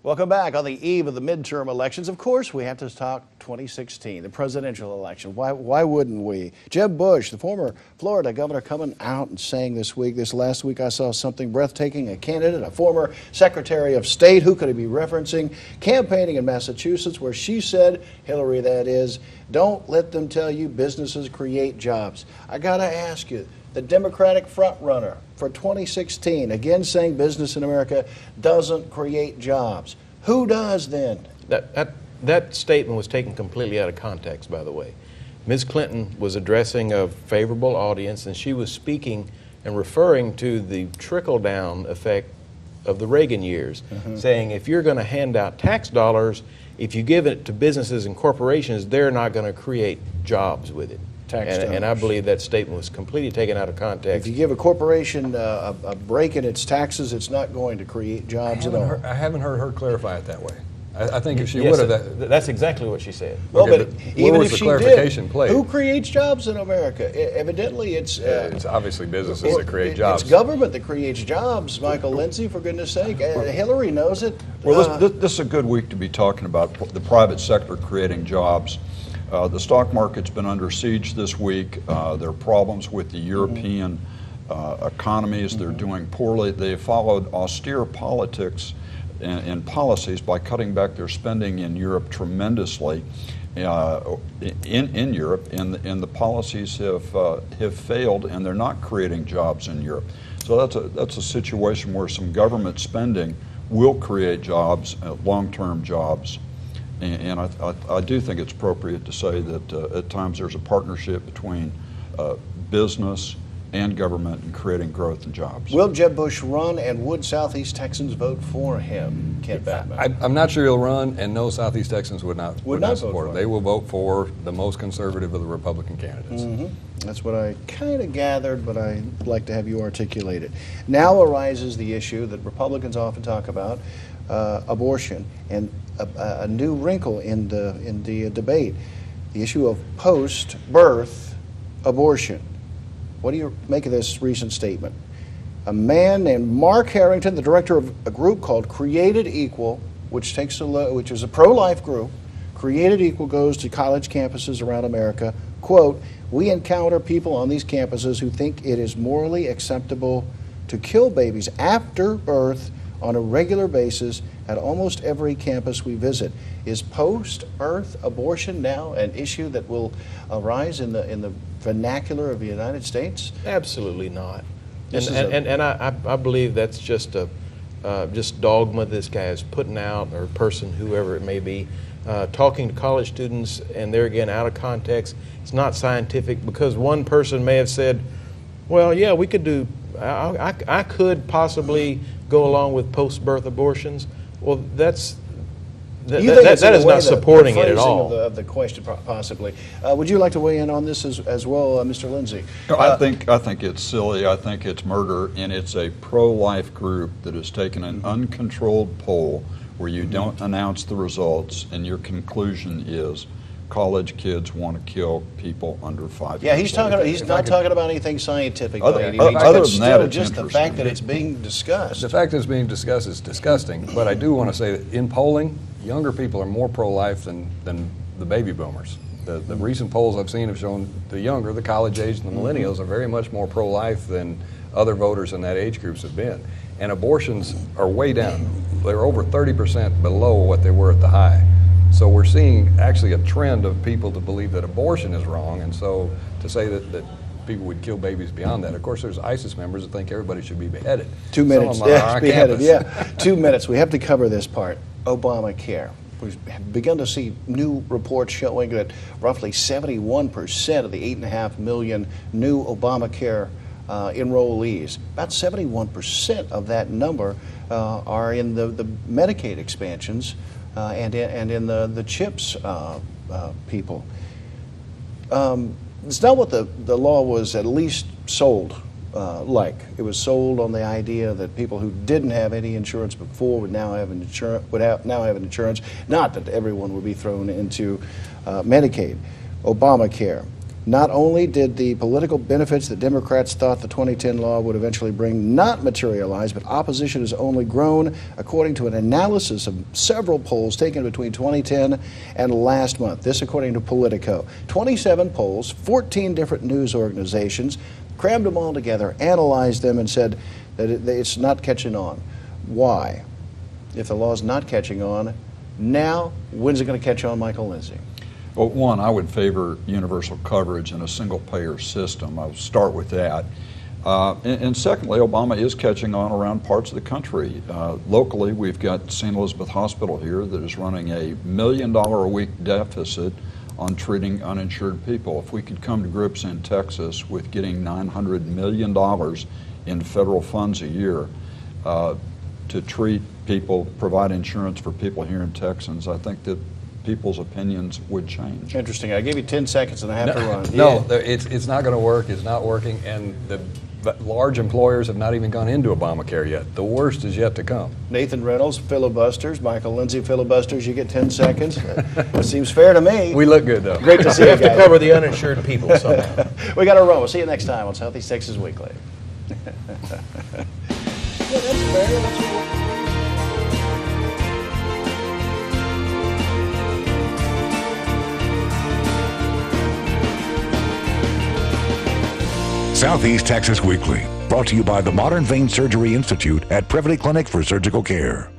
Welcome back. On the eve of the midterm elections, of course, we have to talk 2016, the presidential election. Why wouldn't we? Jeb Bush, the former Florida governor, coming out and saying this last week I saw something breathtaking, a candidate, a former Secretary of State, who could he be referencing, campaigning in Massachusetts, where she said, Hillary that is, don't let them tell you businesses create jobs. I got to ask you, the Democratic frontrunner for 2016, again saying business in America doesn't create jobs. Who does then? That statement was taken completely out of context, by the way. Ms. Clinton was addressing a favorable audience, and she was speaking and referring to the trickle-down effect of the Reagan years, saying if you're going to hand out tax dollars, if you give it to businesses and corporations, they're not going to create jobs with it. And I believe that statement was completely taken out of context. If you give a corporation a break in its taxes, it's not going to create jobs at all. I haven't heard her clarify it that way. I think if she would have, that's exactly what she said. Well, but even if she did, played? Who creates jobs in America? Evidently, it's obviously businesses that create jobs. It's government that creates jobs. Michael Lindsay, for goodness sake, Hillary knows it. Well, this is a good week to be talking about the private sector creating jobs. The stock market's been under siege this week. There are problems with the European economies. They're doing poorly. They followed austere politics and policies by cutting back their spending in Europe tremendously. In Europe, and the policies have failed, and they're not creating jobs in Europe. So that's a situation where some government spending will create jobs, long-term jobs. And I do think it's appropriate to say that at times there's a partnership between business and government in creating growth and jobs. Will Jeb Bush run, and would Southeast Texans vote for him, Kent Batman? I'm not sure he'll run, and no, Southeast Texans would not support him. They will vote for the most conservative of the Republican candidates. That's what I kind of gathered, but I'd like to have you articulate it. Now arises the issue that Republicans often talk about, abortion, and a new wrinkle in the debate, the issue of post-birth abortion. What do you make of this recent statement? A man named Mark Harrington, the director of a group called Created Equal, which is a pro-life group. Created Equal goes to college campuses around America. Quote, "We encounter people on these campuses who think it is morally acceptable to kill babies after birth on a regular basis at almost every campus we visit." Is post-birth abortion now an issue that will arise in the vernacular of the United States? Absolutely not. And I believe that's just dogma this guy is putting out, or person, whoever it may be, talking to college students, and they're again out of context. It's not scientific, because one person may have said, well, yeah, we could do, I could possibly go along with post-birth abortions. Well, that is not supporting it at all. Of the question, possibly. Would you like to weigh in on this as well, Mr. Lindsay? I think it's silly. I think it's murder, and it's a pro-life group that has taken an uncontrolled poll where you don't announce the results, and your conclusion is college kids want to kill people under 5 years. Yeah, he's not talking about anything scientific. Other than that, it's just the fact that it's being discussed. The fact that it's being discussed is disgusting, but I do want to say that in polling, younger people are more pro-life than the baby boomers. The recent polls I've seen have shown the younger, the college age, and the millennials are very much more pro-life than other voters in that age groups have been. And abortions are way down. They're over 30% below what they were at the high. So we're seeing actually a trend of people to believe that abortion is wrong, and so to say that people would kill babies beyond that. Of course, there's ISIS members that think everybody should be beheaded. 2 minutes, beheaded, yeah. 2 minutes, we have to cover this part. Obamacare. We've begun to see new reports showing that roughly 71% of the 8.5 million new Obamacare enrollees, about 71% of that number are in the Medicaid expansions and in the CHIPS people. It's not what the law was at least sold like. It was sold on the idea that people who didn't have any insurance before would now have insurance. Not that everyone would be thrown into Medicaid. Obamacare. Not only did the political benefits that Democrats thought the 2010 law would eventually bring not materialize, but opposition has only grown, according to an analysis of several polls taken between 2010 and last month. This according to Politico. 27 polls, 14 different news organizations, crammed them all together, analyzed them, and said that it's not catching on. Why? If the law is not catching on, now, when's it going to catch on, Michael Lindsay? Well, one, I would favor universal coverage in a single-payer system. I would start with that. And secondly, Obama is catching on around parts of the country. Locally, we've got St. Elizabeth Hospital here that is running $1 million a week deficit on treating uninsured people. If we could come to grips in Texas with getting $900 million in federal funds a year to treat people, provide insurance for people here in Texas, I think that people's opinions would change. Interesting. I gave you 10 seconds and I have to run. No, it's not going to work. It's not working, and the large employers have not even gone into Obamacare yet. The worst is yet to come. Nathan Reynolds, filibusters. Michael Lindsay, filibusters. You get 10 seconds. That sees fair to me. We look good, though. Great to see We you have to guys. cover the uninsured people somehow. We got to run. We'll see you next time on Southeast Texas Weekly. Yeah, that's fair. That's fair. Southeast Texas Weekly, brought to you by the Modern Vein Surgery Institute at Privity Clinic for Surgical Care.